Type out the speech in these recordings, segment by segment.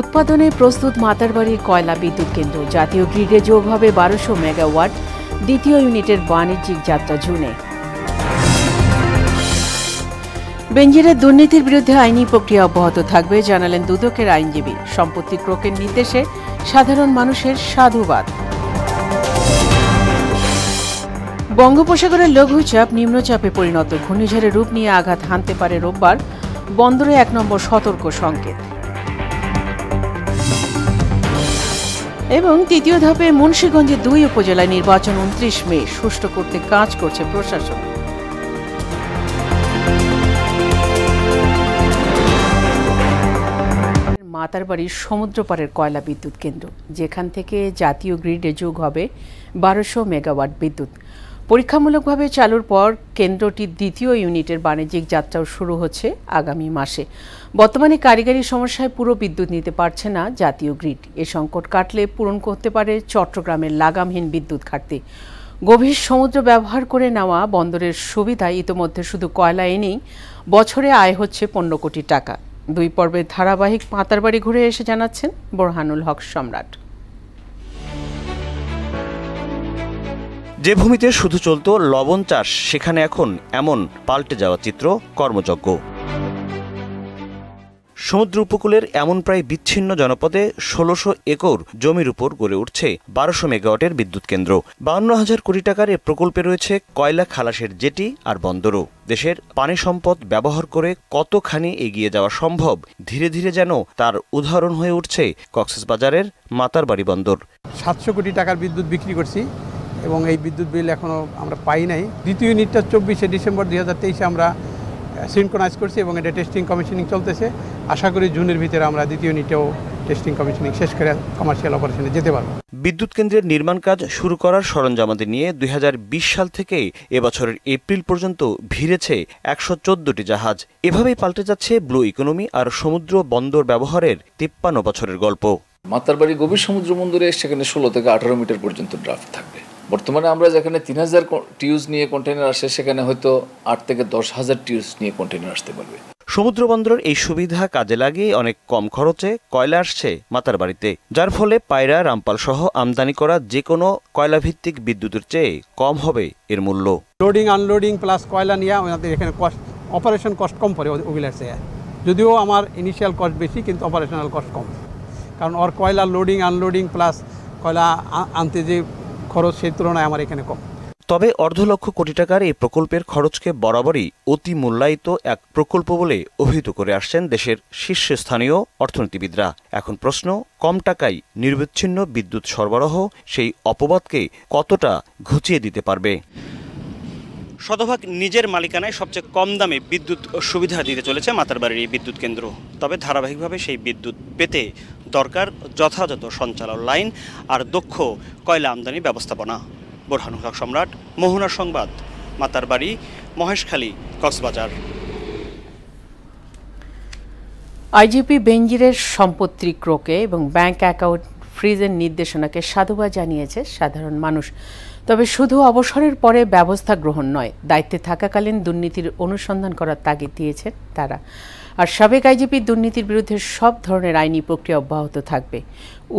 উৎপাদনে প্রস্তুত মাতারবাড়ি কয়লা বিদ্যুৎ কেন্দ্র। জাতীয় গ্রিডে যোগ হবে 1200 মেগাওয়াট। দ্বিতীয় ইউনিটের বাণিজ্যিক যাত্রা জুনে। বেনজিরের দুর্নীতির বিরুদ্ধে আইনি প্রক্রিয়া অব্যাহত থাকবে, জানালেন দুদকের আইনজীবী। সম্পত্তি ক্রোকের নির্দেশে সাধারণ মানুষের সাধুবাদ। বঙ্গোপসাগরের লঘুচাপ নিম্নচাপে পরিণত। ঘূর্ণিঝড়ের রূপ নিয়ে আঘাত হানতে পারে রোববার। বন্দরে 1 নম্বর সতর্ক সংকেত। এবং তৃতীয় ধাপে মুন্সিগঞ্জে 2 উপজেলায় নির্বাচন 29 মে। সুষ্ঠু করতে কাজ করছে প্রশাসন। মাতারবাড়ির সমুদ্রপাড়ের কয়লা বিদ্যুৎ কেন্দ্র, যেখান থেকে জাতীয় গ্রিডে যোগ হবে 1200 মেগাওয়াট বিদ্যুৎ। পরীক্ষামূলকভাবে চালুর পর কেন্দ্রটির দ্বিতীয় ইউনিটের বাণিজ্যিক যাত্রাও শুরু হচ্ছে আগামী মাসে। বর্তমানে কারিগরি সমস্যায় পুরো বিদ্যুৎ নিতে পারছে না জাতীয় গ্রিড। এ সংকট কাটলে পূরণ করতে পারে চট্টগ্রামের লাগামহীন বিদ্যুৎ ঘাটতি। গভীর সমুদ্র ব্যবহার করে নেওয়া বন্দরের সুবিধা ইতোমধ্যে শুধু কয়লা এনেই বছরে আয় হচ্ছে 15 কোটি টাকা। 2 পর্বের ধারাবাহিক মাতারবাড়ি ঘুরে এসে জানাচ্ছেন বোরহানুল হক সম্রাট। যে ভূমিতে শুধু চলত লবণ চাষ, সেখানে এখন এমন পাল্টে যাওয়া চিত্র কর্মযজ্ঞ। সমুদ্র উপকূলের এমন প্রায় বিচ্ছিন্ন জনপদে 1600 একর জমির উপর গড়ে উঠছে 1200 মেগাওয়াটের বিদ্যুৎ কেন্দ্র। 52,000 কোটি টাকার এ প্রকল্পে রয়েছে কয়লা খালাসের জেটি আর বন্দরও। দেশের পানি সম্পদ ব্যবহার করে কতখানি এগিয়ে যাওয়া সম্ভব, ধীরে ধীরে যেন তার উদাহরণ হয়ে উঠছে কক্সবাজারের মাতারবাড়ি বন্দর। 700 কোটি টাকার বিদ্যুৎ বিক্রি করছি এবং এই বিদ্যুৎ বিল এখনও আমরা পাই নাই। দ্বিতীয় ইউনিটটা 24শে ডিসেম্বর 2023 আমরা সিনক্রোনাইজ করছি এবং এটা টেস্টিং কমিশনিং চলতেছে। আশা করি জুনের ভিতরে আমরা দ্বিতীয় ইউনিটেও টেস্টিং কমিশনিং শেষ করে কমার্শিয়াল অপারেশনে যেতে পারব। বিদ্যুৎ কেন্দ্রের নির্মাণ কাজ শুরু করার সরঞ্জামাদি নিয়ে 2020 সাল থেকে এবছরের এপ্রিল পর্যন্ত ভিড়েছে 114টি জাহাজ। এভাবেই পাল্টে যাচ্ছে ব্লু ইকোনমি আর সমুদ্র বন্দর ব্যবহারের 53 বছরের গল্প। মাতারবাড়ি গভীর সমুদ্র বন্দরে সেখানে 16 থেকে 18 মিটার পর্যন্ত ড্রাফট থাকবে। বর্তমানে আমরা যেখানে 3000 টিউজ নিয়ে কন্টেইনার আসে, সেখানে হয়তো 8 থেকে 10,000 টিউজ নিয়ে কন্টেইনার আসতে পারবে। সমুদ্র বন্দরের এই সুবিধা কাজে লাগিয়ে অনেক কম খরচে কয়লা আসছে মাতারবাড়িতে, যার ফলে পায়রা, রামপাল সহ আমদানি করা যে কোনো কয়লা ভিত্তিক বিদ্যুতের চেয়ে কম হবে এর মূল্য। লোডিং আনলোডিং প্লাস কয়লা নিয়ে আমাদের এখানে কস্ট, অপারেশন কস্ট কম পড়ে ওগুলার চেয়ে। যদিও আমার ইনিশিয়াল কস্ট বেশি, কিন্তু অপারেশনাল কস্ট কম, কারণ ওর কয়লা লোডিং আনলোডিং প্লাস কয়লা আনতে যে খরচ, সেই তুলনায় আমার এখানে কম। তবে 2.5 কোটি টাকার এই প্রকল্পের খরচকে বরাবরই অতি মূল্যায়িত এক প্রকল্প বলে অভিহিত করে আসছেন দেশের শীর্ষস্থানীয় অর্থনীতিবিদরা। এখন প্রশ্ন, কম টাকায় নিরবিচ্ছিন্ন বিদ্যুৎ সরবরাহ সেই অপবাদকে কতটা ঘুচিয়ে দিতে পারবে? শতভাগ নিজের মালিকানায় সবচেয়ে কম দামে বিদ্যুৎ সুবিধা দিতে চলেছে মাতারবাড়ির এই বিদ্যুৎ কেন্দ্র। তবে ধারাবাহিকভাবে সেই বিদ্যুৎ পেতে দরকার যথাযথ সঞ্চালন লাইন আর দক্ষ কয়লা আমদানি ব্যবস্থাপনা। বোরহানুল হক সম্রাট, মোহনার সংবাদ, মাতারবাড়ি, মহেশখালী, কক্সবাজার। আইজিপি বেনজিরের সম্পত্তি ক্রোকে এবং ব্যাংক অ্যাকাউন্ট ফ্রিজের নির্দেশনাকে সাধুবাদ জানিয়েছে সাধারণ মানুষ। তবে শুধু অবসরের পরে ব্যবস্থা গ্রহণ নয়, দায়িত্বে থাকাকালীন দুর্নীতির অনুসন্ধান করার তাগিদ দিয়েছেন তারা। আর সাবেক আইজিপি দুর্নীতির বিরুদ্ধে সব ধরনের আইনি প্রক্রিয়া অব্যাহত থাকবে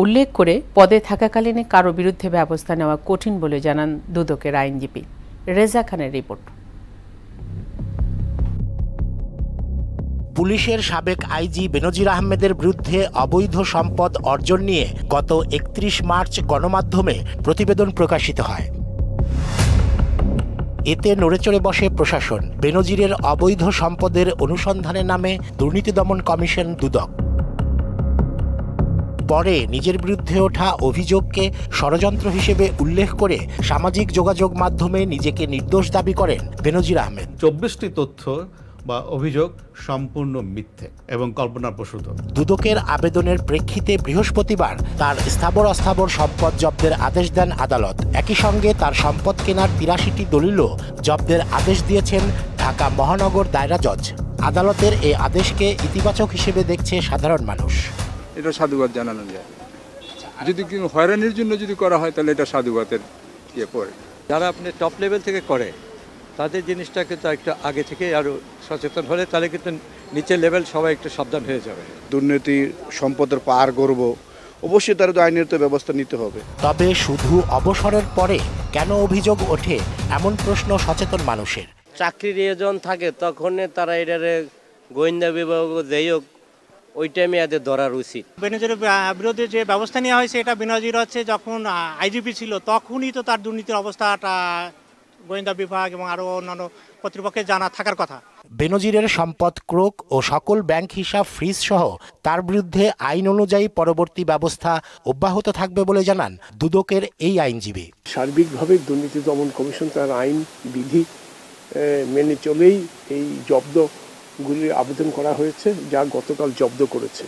উল্লেখ করে পদে থাকাকালীন কারো বিরুদ্ধে ব্যবস্থা নেওয়া কঠিন বলে জানান দুদকের আইনজীবী। রেজা খানের রিপোর্ট। পুলিশের সাবেক আইজি বেনজির আহমেদের বিরুদ্ধে অবৈধ সম্পদ অর্জন নিয়ে গত 31 মার্চ গণমাধ্যমে প্রতিবেদন প্রকাশিত হয়। এতে নড়েচড়ে বসে প্রশাসন। বেনজিরের অবৈধ সম্পদের অনুসন্ধানের নামে দুর্নীতি দমন কমিশন দুদক। পরে নিজের বিরুদ্ধে ওঠা অভিযোগকে ষড়যন্ত্র হিসেবে উল্লেখ করে সামাজিক যোগাযোগ মাধ্যমে নিজেকে নির্দোষ দাবি করেন বেনজির আহমেদ। 24টি তথ্য বা অভিযোগ সম্পূর্ণ মিথ্যে এবং কল্পনাপ্রসূত। দুদকের আবেদনের প্রেক্ষিতে বৃহস্পতিবার তার স্থাবর অস্থাবর সম্পদ জব্দের আদেশ দেন আদালত। একই সঙ্গে তার সম্পদ কেনার 83টি দলিলও জব্দের আদেশ দিয়েছেন ঢাকা মহানগর দায়রা জজ। আদালতের এই আদেশকে ইতিবাচক হিসেবে দেখছে সাধারণ মানুষ। এটা সাধুবাদ জানানো যায়। যদি হয়রানির জন্য যদি করা হয়, তাহলে এটা সাধুবাদের ইয়ে পড়ে। যারা আপনি টপ লেভেল থেকে করে, তাদের জিনিসটা কিন্তু একটু আগে থেকে আরও সচেতন হলে তাহলে কিন্তু নিচের লেভেল সবাই একটু সাবধান হয়ে যাবে। দুর্নীতি সম্পদের পার করব, অবশ্যই তার আইনের তো ব্যবস্থা নিতে হবে। তবে শুধু অবসরের পরে কেন অভিযোগ ওঠে এমন প্রশ্ন সচেতন মানুষের। চাকরির এজন থাকে তখন তারা এটারে গোয়েন্দা বিভাগ যাই হোক ওই টাইমে এদের ধরার উচিত। বেনজিরের বিরুদ্ধে যে ব্যবস্থা নেওয়া হয়েছে এটা বেনজির হচ্ছে যখন আইজিপি ছিল তখনই তো তার দুর্নীতির অবস্থাটা গোয়েন্দা বিভাগ এবং আরও অন্যান্য কর্তৃপক্ষের জানা থাকার কথা। বেনজিরের সম্পদ ক্রোক ও সকল ব্যাংক হিসাব ফ্রিজ সহ তার বিরুদ্ধে আইন অনুযায়ী পরবর্তী ব্যবস্থা অব্যাহত থাকবে বলে জানান দুদকের এই আইনজীবী। সার্বিকভাবে দুর্নীতি দমন কমিশন তার আইন বিধি মেনে চলেই এই জব্দগুলির আবেদন করা হয়েছে, যা গতকাল জব্দ করেছে।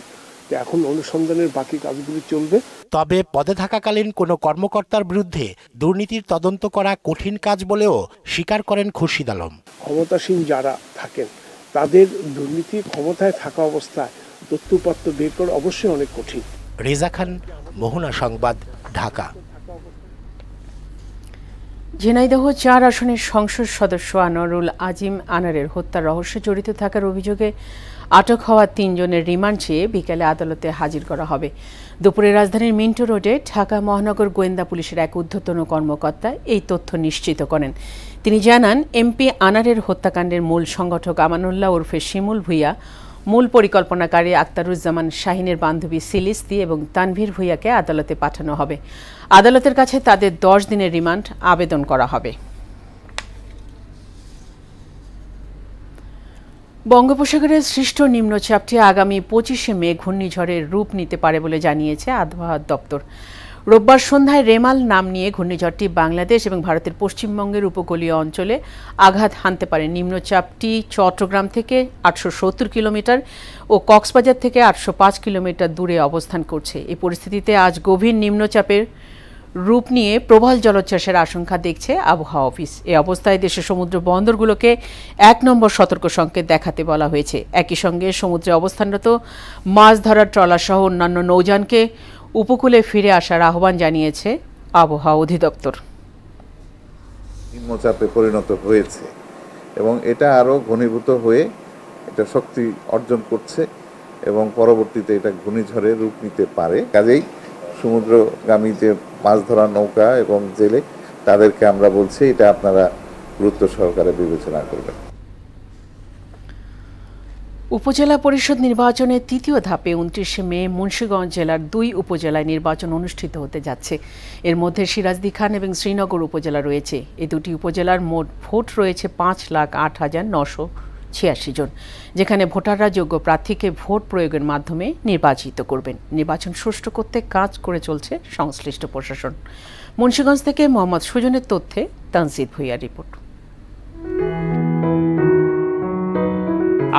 এখন অনুসন্ধানের বাকি কাজগুলি চলবে। তবে পদে থাকাকালীন কোনো কর্মকর্তার বিরুদ্ধে দুর্নীতির তদন্ত করা কঠিন কাজ বলেও স্বীকার করেন খুরশিদ আলম। ক্ষমতাসীন যারা থাকেন তাদের দুর্নীতি ক্ষমতায় থাকা অবস্থায় তথ্যপত্র বের করা অবশ্যই অনেক কঠিন। রেজা খান, মোহনা সংবাদ, ঢাকা। ঝিনাইদহ ৪ আসনের সংসদ সদস্য আনোয়ারুল আজিম আনারের হত্যার রহস্যে জড়িত থাকার অভিযোগে আটক হওয়া ৩ জনের রিমান্ড চেয়ে বিকেলে আদালতে হাজির করা হবে। দুপুরে রাজধানীর মিন্টো রোডে ঢাকা মহানগর গোয়েন্দা পুলিশের এক ঊর্ধ্বতন কর্মকর্তা এই তথ্য নিশ্চিত করেন। তিনি জানান, এমপি আনারের হত্যাকাণ্ডের মূল সংগঠক আমানুল্লাহ ওরফে শিমুল ভূঁইয়া, মূল পরিকল্পনাকারী আক্তারুজ্জামান শাহিনের বান্ধবী সিলিস্তি এবং তানভীর ভূঁইয়াকে আদালতে পাঠানো হবে। আদালতের কাছে তাদের 10 দিনের রিমান্ড আবেদন করা হবে। বঙ্গোপসাগরের সৃষ্ট নিম্নচাপটি আগামী 25শে মে ঘূর্ণিঝড়ের রূপ নিতে পারে বলে জানিয়েছে আবহাওয়া দপ্তর। রোববার সন্ধ্যায় রেমাল নাম নিয়ে ঘূর্ণিঝড়টি বাংলাদেশ এবং ভারতের পশ্চিমবঙ্গের উপকূলীয় অঞ্চলে আঘাত হানতে পারে। নিম্নচাপটি চট্টগ্রাম থেকে 870 কিলোমিটার ও কক্সবাজার থেকে 805 কিলোমিটার দূরে অবস্থান করছে। এই পরিস্থিতিতে আজ গভীর নিম্নচাপের রূপ নিয়ে প্রবল জলোচ্ছ্বাসের আশঙ্কা দেখছে আবহাওয়া অফিস। এই অবস্থায় দেশের সমুদ্র বন্দরগুলোকে 1 নম্বর সতর্ক সংকেত দেখাতে বলা হয়েছে। একই সঙ্গে সমুদ্রে অবস্থানরত মাছ ধরার ট্রলারসহ অন্যান্য নৌযানকে উপকূলে ফিরে আসার আহ্বান জানিয়েছে আবহাওয়া অধিদপ্তর। নিম্নচাপে পরিণত হয়েছে এবং এটা আরও ঘনীভূত হয়ে এটা শক্তি অর্জন করছে এবং পরবর্তীতে এটা ঘূর্ণিঝড়ের রূপ নিতে পারে। কাজেই সমুদ্রগামী যে মাছ ধরা নৌকা এবং জেলে তাদেরকে আমরা বলছি এটা আপনারা গুরুত্ব সহকারে বিবেচনা করবেন। উপজেলা পরিষদ নির্বাচনের ৩য় ধাপে 29শে মে মুন্সিগঞ্জ জেলার 2 উপজেলায় নির্বাচন অনুষ্ঠিত হতে যাচ্ছে। এর মধ্যে সিরাজদি খান এবং শ্রীনগর উপজেলা রয়েছে। এই দুটি উপজেলার মোট ভোট রয়েছে 5,08,986 জন, যেখানে ভোটাররা যোগ্য প্রার্থীকে ভোট প্রয়োগের মাধ্যমে নির্বাচিত করবেন। নির্বাচন সুষ্ঠু করতে কাজ করে চলছে সংশ্লিষ্ট প্রশাসন। মুন্সিগঞ্জ থেকে মোহাম্মদ সুজনের তথ্যে তানজিদ ভূঁইয়ার রিপোর্ট।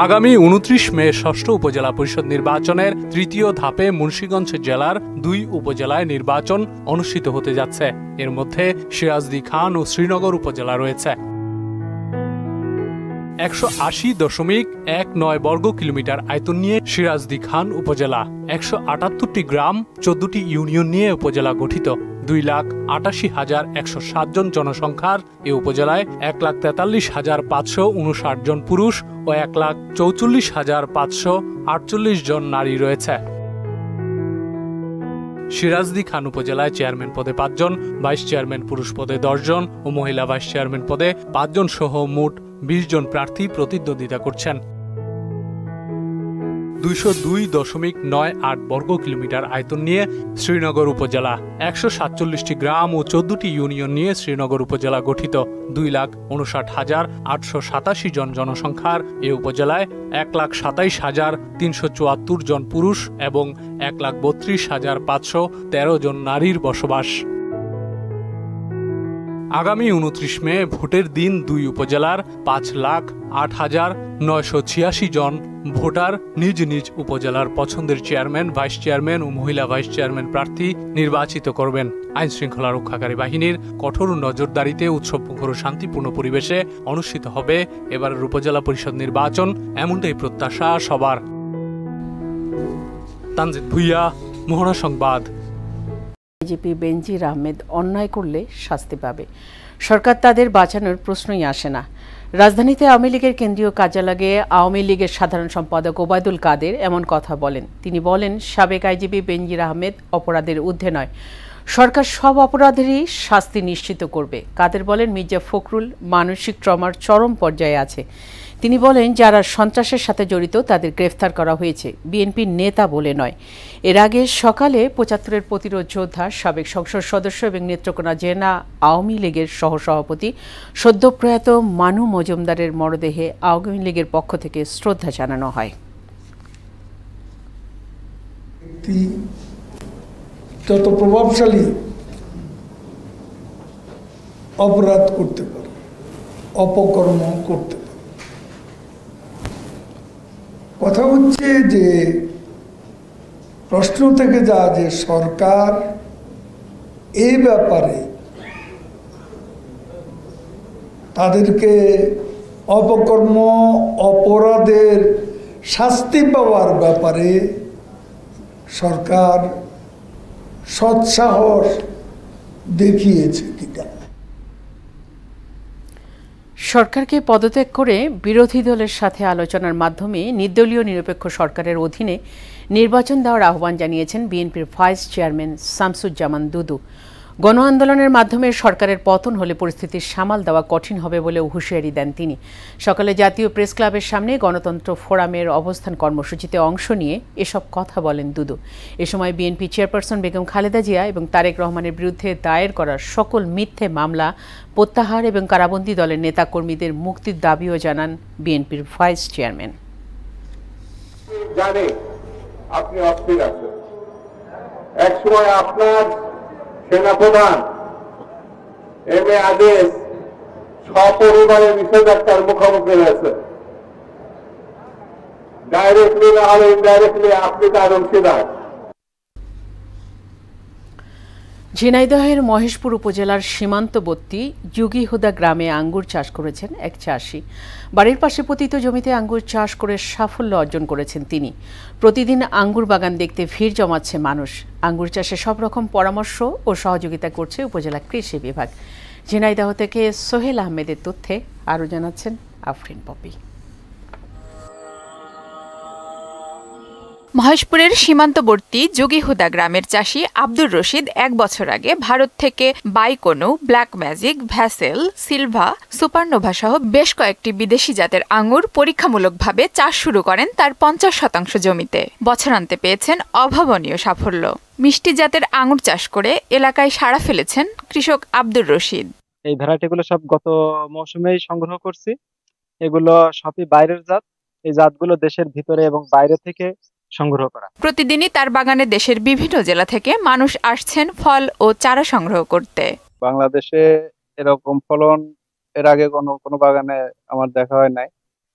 আগামী 29 মে ষষ্ঠ উপজেলা পরিষদ নির্বাচনের 3য় ধাপে মুন্সিগঞ্জ জেলার 2 উপজেলায় নির্বাচন অনুষ্ঠিত হতে যাচ্ছে। এর মধ্যে সিরাজদি খান ও শ্রীনগর উপজেলা রয়েছে। 180.19 বর্গ কিলোমিটার আয়তন নিয়ে সিরাজদি খান উপজেলা। 178টি গ্রাম, 14টি ইউনিয়ন নিয়ে উপজেলা গঠিত। 2,88,107 জন জনসংখ্যার এ উপজেলায় 1,43,559 জন পুরুষ ও 1,44,548 জন নারী রয়েছে। সিরাজদি খান উপজেলায় চেয়ারম্যান পদে 5 জন, ভাইস চেয়ারম্যান পুরুষ পদে 10 জন ও মহিলা ভাইস চেয়ারম্যান পদে 5 জন সহ মোট 20 জন প্রার্থী প্রতিদ্বন্দ্বিতা করছেন। 202.98 বর্গ কিলোমিটার আয়তন নিয়ে শ্রীনগর উপজেলা। 147টি গ্রাম ও 14টি ইউনিয়ন নিয়ে শ্রীনগর উপজেলা গঠিত। 2,59,887 জন জনসংখ্যার এ উপজেলায় 1,27,374 জন পুরুষ এবং 1,32,513 জন নারীর বসবাস। আগামী 29 মে ভোটের দিন 2 উপজেলার 5,08,986 জন ভোটার নিজ নিজ উপজেলার পছন্দের চেয়ারম্যান, ভাইস চেয়ারম্যান ও মহিলা ভাইস চেয়ারম্যান প্রার্থী নির্বাচিত করবেন। আইন শৃঙ্খলা রক্ষাকারী বাহিনীর কঠোর নজরদারিতে উৎসবমুখর ও শান্তিপূর্ণ পরিবেশে অনুষ্ঠিত হবে এবারের উপজেলা পরিষদ নির্বাচন, এমনটাই প্রত্যাশা সবার। তানজিদ ভূঁইয়া, মোহনা সংবাদ। আইজিপি বেনজির আহমেদ অন্যায় করলে শাস্তি পাবে, সরকার তাদের বাঁচানোর প্রশ্নই আসে না। রাজধানীতে আওয়ামী লীগের কেন্দ্রীয় কার্যালয়ে আওয়ামী লীগের সাধারণ সম্পাদক ওবায়দুল কাদের এমন কথা বলেন। তিনি বলেন, সাবেক আইজিপি বেনজির আহমেদ অপরাধের ঊর্ধ্বে নয়, সরকার সব অপরাধেরই শাস্তি নিশ্চিত করবে। কাদের বলেন, মির্জা ফখরুল মানসিক ট্রমার চরম পর্যায়ে আছে। তিনি বলেন, যারা সন্ত্রাসের সাথে জড়িত তাদের গ্রেফতার করা হয়েছে, বিএনপির নেতা বলে নয়। এর আগে সকালে ৭৫-এর প্রতিরোধ যোদ্ধা, সাবেক সংসদ সদস্য এবং নেত্রকোনা জেলা আওয়ামী লীগের সহসভাপতি সদ্যপ্রয়াত মানু মজুমদারের মরদেহে আওয়ামী লীগের পক্ষ থেকে শ্রদ্ধা জানানো হয়। যত প্রভাবশালী অপরাধ করতে পারে, অপকর্ম করতে পারে। কথা হচ্ছে যে প্রশ্ন থেকে যা যে সরকার এই ব্যাপারে তাদেরকে অপকর্ম অপরাধের শাস্তি পাওয়ার ব্যাপারে সরকার সৎসাহস দেখিয়েছে কিনা। সরকারকে পদত্যাগ করে বিরোধী দলের সাথে আলোচনার মাধ্যমে নির্দলীয় নিরপেক্ষ সরকারের অধীনে নির্বাচন দেওয়ার আহ্বান জানিয়েছেন বিএনপির ভাইস চেয়ারম্যান শামসুজ্জামান দুদু। গণ আন্দোলনের মাধ্যমে সরকারের পতন হলে পরিস্থিতি সামাল দেওয়া কঠিন হবে বলেও হুঁশিয়ারি দেন তিনি। সকালে জাতীয় প্রেস ক্লাবের সামনে গণতন্ত্র ফোরামের অবস্থান কর্মসূচিতে অংশ নিয়ে এসব কথা বলেন দুদু। এ সময় বিএনপি চেয়ারপারসন বেগম খালেদা জিয়া এবং তারেক রহমানের বিরুদ্ধে দায়ের করা সকল মিথ্যে মামলা প্রত্যাহার এবং কারাবন্দী দলের নেতাকর্মীদের মুক্তির দাবিও জানান বিএনপির ভাইস চেয়ারম্যান। জানি আপনি অস্থির আছেন, একসময় আপনার সেনাপ্রধান এম এ আদেশ সপরিবারে নিষেধাজ্ঞার মুখোমুখি হয়েছে। ডাইরেক্টলি না হলে ইনডাইরেক্টলি আপনি তার অংশীদার। ঝিনাইদহের মহেশপুর উপজেলার সীমান্তবর্তী যুগীহুদা গ্রামে আঙ্গুর চাষ করেছেন এক চাষি। বাড়ির পাশে পতিত জমিতে আঙ্গুর চাষ করে সাফল্য অর্জন করেছেন তিনি। প্রতিদিন আঙ্গুর বাগান দেখতে ভিড় জমাচ্ছে মানুষ। আঙ্গুর চাষে সব রকম পরামর্শ ও সহযোগিতা করছে উপজেলা কৃষি বিভাগ। ঝিনাইদহ থেকে সোহেল আহমেদের তথ্যে আরও জানাচ্ছেন আফরিন পপি। মহেশপুরের সীমান্তবর্তী যুগীহুদা গ্রামের চাষি আব্দুর রশিদ ১ বছর আগে ভারত থেকে বাইকোনো, Black Magic, Vessel, Silva, Supernova সহ বেশ কয়েকটি বিদেশি জাতের আঙুর পরীক্ষামূলকভাবে চাষ শুরু করেন তার ৫০% জমিতে। বছরান্তে পেয়েছেন অভাবনীয় সাফল্য। মিষ্টি জাতের আঙুর চাষ করে এলাকায় সাড়া ফেলেছেন কৃষক আব্দুর রশিদ। এই ভ্যারাইটিগুলো সব গত মৌসুমেই সংগ্রহ করছি। এগুলো সবই বাইরের জাত। এই জাতগুলো দেশের ভিতরে এবং বাইরে থেকে সংগ্রহ করা। প্রতিদিনই তার বাগানে দেশের বিভিন্ন জেলা থেকে মানুষ আসছেন ফল ও চারা সংগ্রহ করতে। বাংলাদেশে এরকম ফলন এর আগে কোনো বাগানে আমার দেখা হয় নাই,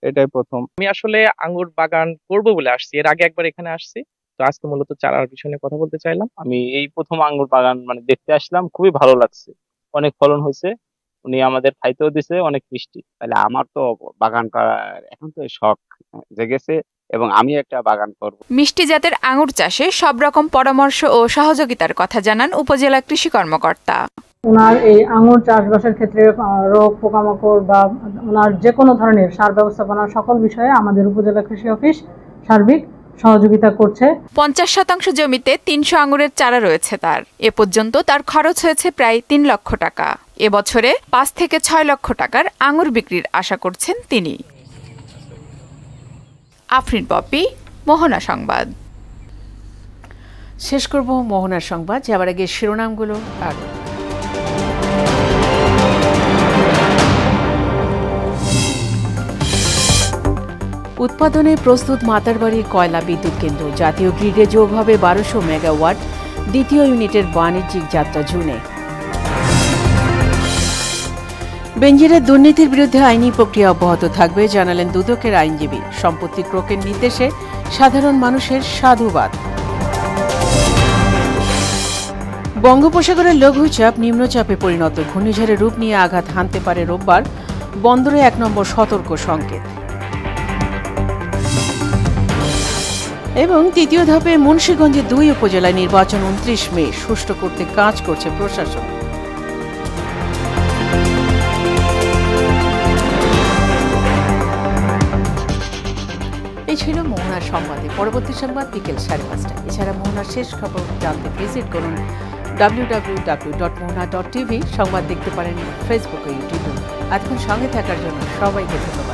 এটাই প্রথম। আমি আসলে আঙ্গুর বাগান করব বলে আসছি, এর আগে একবার এখানে আসছি, তো আজকে মূলত চারার বিষয়ে কথা বলতে চাইলাম। আমি এই প্রথম আঙ্গুর বাগান দেখতে আসলাম, খুবই ভালো লাগছে, অনেক ফলন হয়েছে, উনি আমাদের খাইতেও দিছে, অনেক মিষ্টি। তাহলে আমার তো বাগান করার এখন তো শখ জেগেছে এবং আমি একটা বাগান করব। মিষ্টি জাতের আঙুর চাষে সব রকম পরামর্শ ও সহযোগিতার কথা জানান উপজেলা কৃষি কর্মকর্তা। ওনার এই আঙুর চাষবাসের ক্ষেত্রে রোগ পোকামাকড় বা ওনার যে কোনো ধরনের সার ব্যবস্থাপনা সকল বিষয়ে আমাদের উপজেলা কৃষি অফিস সার্বিক সহযোগিতা করছে। ৫০% জমিতে ৩০০ আঙুরের চারা রয়েছে তার। এ পর্যন্ত তার খরচ হয়েছে প্রায় ৩ লক্ষ টাকা। এবছরে ৫ থেকে ৬ লক্ষ টাকার আঙুর বিক্রির আশা করছেন তিনি। আফরিন পপি, মোহনা সংবাদ। শেষ করব মোহনার সংবাদ, যাবার আগে শিরোনামগুলো আর উৎপাদনে প্রস্তুত মাতারবাড়ি কয়লা বিদ্যুৎ কেন্দ্র। জাতীয় গ্রিডে যোগ হবে ১২০০ মেগাওয়াট। দ্বিতীয় ইউনিটের বাণিজ্যিক যাত্রা জুনে। বেনজিরের দুর্নীতির বিরুদ্ধে আইনি প্রক্রিয়া অব্যাহত থাকবে, জানালেন দুদকের আইনজীবী। সম্পত্তি ক্রোকের নির্দেশে সাধারণ মানুষের সাধুবাদ। বঙ্গোপসাগরের লঘুচাপ নিম্নচাপে পরিণত, ঘূর্ণিঝড়ের রূপ নিয়ে আঘাত হানতে পারে রোববার। বন্দরে ১ নম্বর সতর্ক সংকেত। এবং তৃতীয় ধাপে মুন্সিগঞ্জে ২ উপজেলায় নির্বাচন ২৯ মে, সুষ্ঠু করতে কাজ করছে প্রশাসন। ছিল মোহনার সংবাদে। পরবর্তী সংবাদ বিকেল 5:30টায়। এছাড়া মোহনার শেষ খবর জানতে ভিজিট করুন www.mohana.tv। সংবাদ দেখতে পারেন ফেসবুক ও ইউটিউবে। এতক্ষণ সঙ্গে থাকার জন্য সবাইকে ধন্যবাদ।